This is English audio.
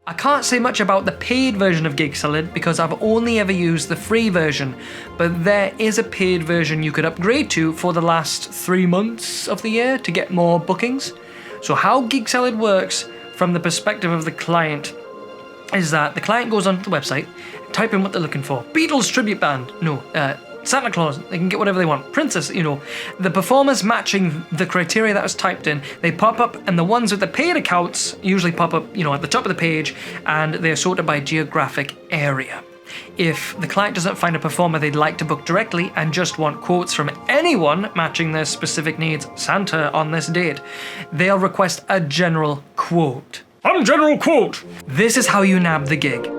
I can't say much about the paid version of Gigsalad because I've only ever used the free version, but there is a paid version you could upgrade to for the last 3 months of the year to get more bookings. So how Gigsalad works from the perspective of the client is that the client goes onto the website, type in what they're looking for. Beatles tribute band, no, Santa Claus, they can get whatever they want. Princess, the performers matching the criteria that was typed in, they pop up, and the ones with the paid accounts usually pop up, at the top of the page, and they're sorted by geographic area. If the client doesn't find a performer they'd like to book directly and just want quotes from anyone matching their specific needs, Santa on this date, they'll request a general quote. I'm general quote! This is how you nab the gig.